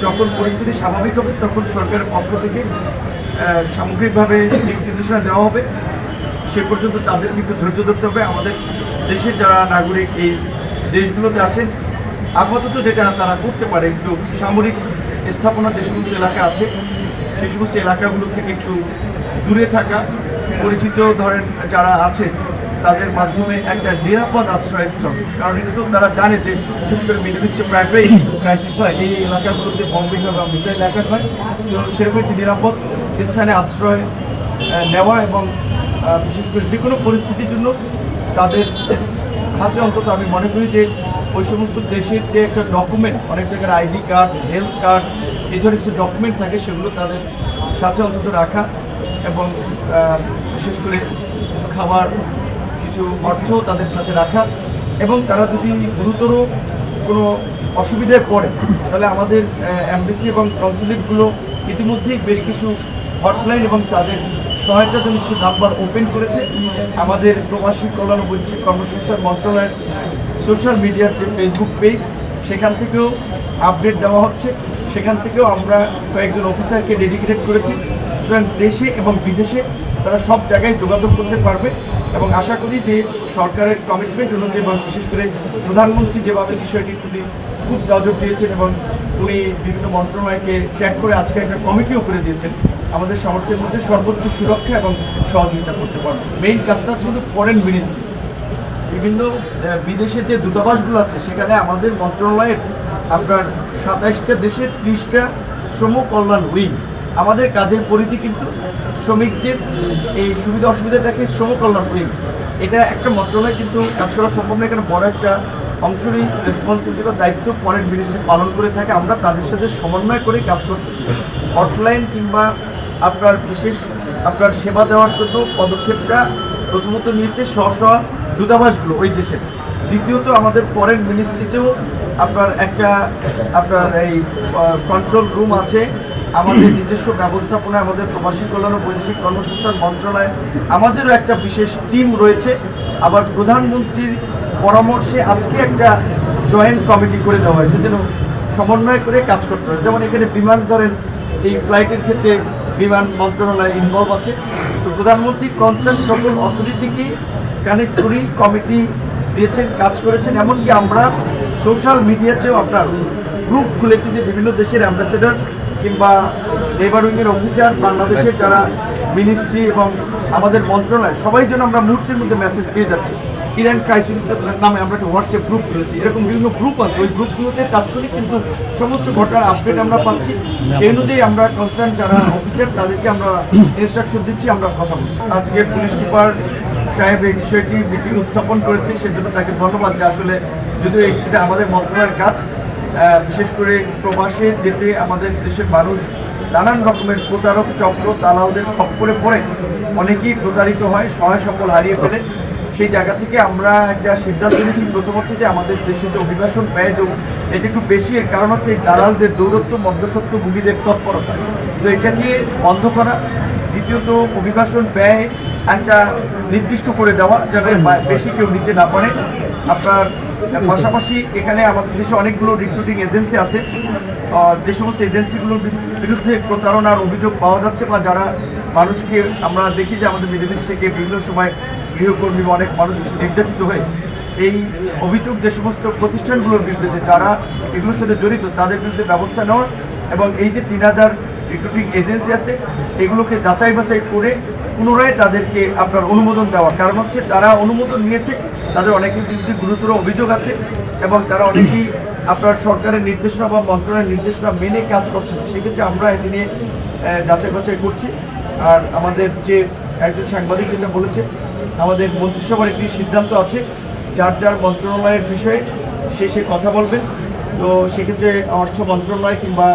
যখন পরিস্থিতি স্বাভাবিক হবে তখন সরকারের পক্ষ থেকে সামগ্রিকভাবে দিক নির্দেশনা দেওয়া হবে। সে পর্যন্ত তাদেরকে একটু ধৈর্য ধরতে হবে। আমাদের দেশের যারা নাগরিক এই দেশগুলোতে আছেন, আপাতত যেটা তারা করতে পারে, একটু সামরিক স্থাপনা যে সমস্ত এলাকা আছে সেই সমস্ত এলাকাগুলো থেকে একটু দূরে থাকা, পরিচিত ধরেন যারা আছে তাদের মাধ্যমে একটা নিরাপদ আশ্রয়স্থল, কারণ এটা তো তারা জানে যে বিশেষ করে মিডল ইস্টে প্রায় ক্রাইসিস হয়, এই এলাকাগুলোতে বম্বিং হয় বা মিসাইল অ্যাটাক হয়। তো সেরকম একটি নিরাপদ স্থানে আশ্রয় নেওয়া এবং বিশেষ করে যে কোনো পরিস্থিতির জন্য তাদের হাতে অন্তত আমি মনে করি যে ওই সমস্ত দেশের যে একটা ডকুমেন্ট, অনেক জায়গায় আইডি কার্ড, হেলথ কার্ড, এই ধরনের কিছু ডকুমেন্ট থাকে, সেগুলো তাদের সাথে অন্তত রাখা এবং বিশেষ করে কিছু খাবার, কিছু অর্থ তাদের সাথে রাখা। এবং তারা যদি গুরুতর কোনো অসুবিধায় পড়ে তাহলে আমাদের এমবেসি এবং কনসুলেটগুলো ইতিমধ্যেই বেশ কিছু হটলাইন এবং তাদের সহায়তার জন্য কিছু নাম্বার ওপেন করেছে। আমাদের প্রবাসী কল্যাণ ও বৈদেশিক কর্মসংস্থান মন্ত্রণালয়ের সোশ্যাল মিডিয়ার যে ফেসবুক পেজ, সেখান থেকেও আপডেট দেওয়া হচ্ছে। সেখান থেকেও আমরা কয়েকজন অফিসারকে ডেডিকেটেড করেছি, সুতরাং দেশে এবং বিদেশে তারা সব জায়গায় যোগাযোগ করতে পারবে। এবং আশা করি যে সরকারের কমিটমেন্ট অনুযায়ী এবং বিশেষ করে প্রধানমন্ত্রী যেভাবে বিষয়টির প্রতি খুব নজর দিয়েছেন এবং উনি বিভিন্ন মন্ত্রণালয়কে ট্যাগ করে আজকে একটা কমিটিও করে দিয়েছেন, আমাদের সামর্থ্যের মধ্যে সর্বোচ্চ সুরক্ষা এবং সহযোগিতা করতে পারবে। মেইন কাজটা হচ্ছে ফরেন মিনিস্ট্রি, বিভিন্ন বিদেশে যে দূতাবাসগুলো আছে সেখানে আমাদের মন্ত্রণালয়ের আপনার 27টা দেশে 30টা শ্রম কল্যাণ উইং। আমাদের কাজের পরিধি কিন্তু শ্রমিকদের এই সুবিধা অসুবিধা দেখে শ্রম কল্যাণ উইং। এটা একটা মন্ত্রণালয় কিন্তু কাজ করা সম্ভব না, এখানে বড় একটা অংশরই রেসপন্সিবিলিটি বা দায়িত্ব ফরেন মিনিস্ট্রি পালন করে থাকে। আমরা তাদের সাথে সমন্বয় করে কাজ করতেছি। হটলাইন কিংবা আপনার বিশেষ আপনার সেবা দেওয়ার জন্য পদক্ষেপটা প্রথমত নিয়েছে স্ব দূতাবাসগুলো ওই দেশে। দ্বিতীয়ত আমাদের ফরেন মিনিস্ট্রিতেও আপনার একটা আপনার এই কন্ট্রোল রুম আছে। আমাদের নিজস্ব ব্যবস্থাপনায় আমাদের প্রবাসী কল্যাণ ও বৈদেশিক কর্মসংস্থান মন্ত্রণালয় আমাদেরও একটা বিশেষ টিম রয়েছে। আবার প্রধানমন্ত্রীর পরামর্শে আজকে একটা জয়েন্ট কমিটি করে দেওয়া হয়েছে যেন সমন্বয় করে কাজ করতে হবে। যেমন এখানে বিমান ধরেন এই ফ্লাইটের ক্ষেত্রে বিমান মন্ত্রণালয় ইনভলভ আছে। তো প্রধানমন্ত্রী কনসার্ন সকল অথরিটিকে কানেক্ট করি কমিটি দিয়েছেন, কাজ করেছেন। এমনকি আমরা সোশ্যাল মিডিয়াতেও আপনার গ্রুপ খুলেছি যে বিভিন্ন দেশের অ্যাম্বাসেডর কিংবা লেবার উইংয়ের অফিসার, বাংলাদেশের যারা মিনিস্ট্রি এবং আমাদের মন্ত্রণালয় সবাই যেন আমরা মুহূর্তের মধ্যে মেসেজ পেয়ে যাচ্ছি। ইরান ক্রাইসিস নামে আমরা একটা হোয়াটসঅ্যাপ গ্রুপ খুলেছি, এরকম বিভিন্ন গ্রুপ আছে। ওই গ্রুপগুলোতে তাৎক্ষণিক কিন্তু সমস্ত ঘটনার আপডেট আমরা পাচ্ছি। সেই অনুযায়ী আমরা কনসার্ন যারা অফিসার তাদেরকে আমরা ইনস্ট্রাকশন দিচ্ছি, আমরা কথা বলছি। আজকে পুলিশ সুপার সাহেব এই বিষয়টি মিটিং উত্থাপন করেছে, সেজন্য তাকে ধন্যবাদ। যে আসলে যদিও এটা আমাদের মন্ত্রণালয়ের কাজ, বিশেষ করে প্রবাসে যেতে আমাদের দেশের মানুষ নানান রকমের প্রতারক চক্র দালালদের খপ্পরে পড়ে অনেকেই প্রতারিত হয়, সহায় সম্বল হারিয়ে ফেলে। সেই জায়গা থেকে আমরা যা সিদ্ধান্ত নিয়েছি, প্রথম হচ্ছে যে আমাদের দেশে যে অভিবাসন ব্যয় এটা একটু বেশি। এর কারণ হচ্ছে এই দালালদের দৌরত্ব, মধ্যস্বত্ব ভোগীদের তৎপরতা, তো এটাকে বন্ধ করা। দ্বিতীয়ত অভিবাসন ব্যয় একটা নির্দিষ্ট করে দেওয়া যেন বেশি কেউ নিতে না পারে। আপনার পাশাপাশি এখানে আমাদের দেশে অনেকগুলো রিক্রুটিং এজেন্সি আছে, যে সমস্ত এজেন্সিগুলোর বিরুদ্ধে প্রতারণার অভিযোগ পাওয়া যাচ্ছে বা যারা মানুষকে আমরা দেখি যে আমাদের মিডল ইস্ট থেকে বিভিন্ন সময় গৃহকর্মী বা অনেক মানুষ নির্যাতিত হয়ে এই অভিযোগ যে সমস্ত প্রতিষ্ঠানগুলোর বিরুদ্ধে যে যারা এগুলোর সাথে জড়িত তাদের বিরুদ্ধে ব্যবস্থা নেওয়া এবং এই যে 3000 রিক্রুটিং এজেন্সি আছে এগুলোকে যাচাই বাছাই করে পুনরায় তাদেরকে আপনার অনুমোদন দেওয়া। কারণ হচ্ছে তারা অনুমোদন নিয়েছে, তাদের অনেকের বিরুদ্ধে গুরুতর অভিযোগ আছে এবং তারা অনেকেই আপনার সরকারের নির্দেশনা বা মন্ত্রণালয়ের নির্দেশনা মেনে কাজ করছে। সেক্ষেত্রে আমরা এটি নিয়ে যাচাই বাছাই করছি। আর আমাদের যে একজন সাংবাদিক যেটা বলেছে, আমাদের মন্ত্রিসভার একটি সিদ্ধান্ত আছে যার যার মন্ত্রণালয়ের বিষয়ে সে কথা বলবেন। তো সেক্ষেত্রে অর্থ মন্ত্রণালয় কিংবা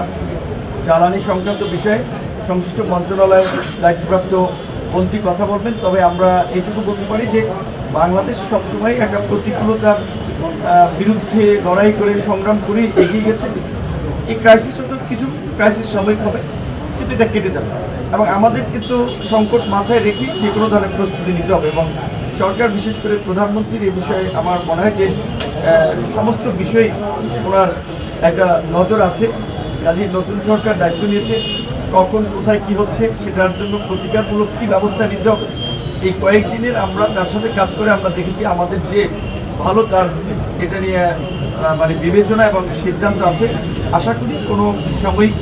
জ্বালানি সংক্রান্ত বিষয়ে সংশ্লিষ্ট মন্ত্রণালয়ের দায়িত্বপ্রাপ্ত মন্ত্রী কথা বলবেন। তবে আমরা এইটুকু বলতে পারি যে বাংলাদেশ সবসময় একটা প্রতিকূলতার বিরুদ্ধে লড়াই করে সংগ্রাম করে এগিয়ে গেছে। এই ক্রাইসিসও তো কিছু ক্রাইসিস সাময়িক হবে, কিন্তু এটা কেটে যাবে এবং আমাদের কিন্তু সংকট মাথায় রেখে যে কোনো ধরনের প্রস্তুতি নিতে হবে। এবং সরকার বিশেষ করে প্রধানমন্ত্রীর এই বিষয়ে আমার মনে হয় যে সমস্ত বিষয়ে ওনার একটা নজর আছে কাজেই নতুন সরকার দায়িত্ব নিয়েছে, কখন কোথায় কি হচ্ছে সেটার জন্য প্রতিকারমূলক কী ব্যবস্থা নিতে হবে। এই কয়েকদিনের আমরা তার সাথে কাজ করে আমরা দেখেছি আমাদের যে ভালো তার এটা নিয়ে মানে বিবেচনা এবং সিদ্ধান্ত আছে। আশা করি কোনো সাময়িক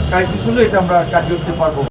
ক্রাইসিস হলে এটা আমরা কাটিয়ে উঠতে পারবো।